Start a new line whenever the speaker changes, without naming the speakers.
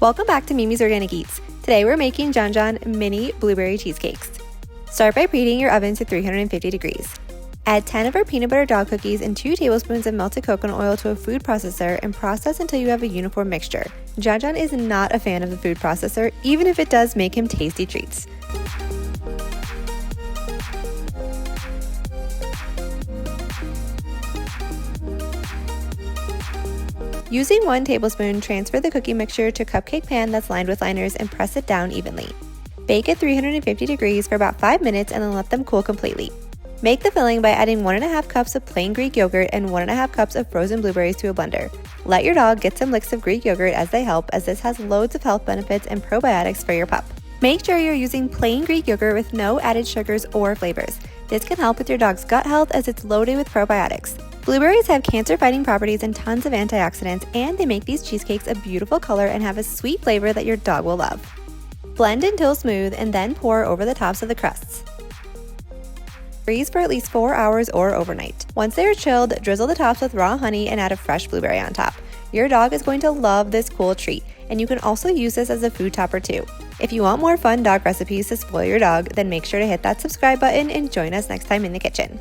Welcome back to Mimi's Organic Eats. Today we're making John Mini Blueberry Cheesecakes. Start by preheating your oven to 350 degrees. Add 10 of our peanut butter dog cookies and 2 tablespoons of melted coconut oil to a food processor and process until you have a uniform mixture. John is not a fan of the food processor, even if it does make him tasty treats. Using 1 tablespoon, transfer the cookie mixture to a cupcake pan that's lined with liners and press it down evenly. Bake at 350 degrees for about 5 minutes and then let them cool completely. Make the filling by adding 1.5 cups of plain Greek yogurt and 1.5 cups of frozen blueberries to a blender. Let your dog get some licks of Greek yogurt as they help, as this has loads of health benefits and probiotics for your pup. Make sure you're using plain Greek yogurt with no added sugars or flavors. This can help with your dog's gut health as it's loaded with probiotics. Blueberries have cancer-fighting properties and tons of antioxidants, and they make these cheesecakes a beautiful color and have a sweet flavor that your dog will love. Blend until smooth and then pour over the tops of the crusts. Freeze for at least 4 hours or overnight. Once they are chilled, drizzle the tops with raw honey and add a fresh blueberry on top. Your dog is going to love this cool treat, and you can also use this as a food topper too. If you want more fun dog recipes to spoil your dog, then make sure to hit that subscribe button and join us next time in the kitchen.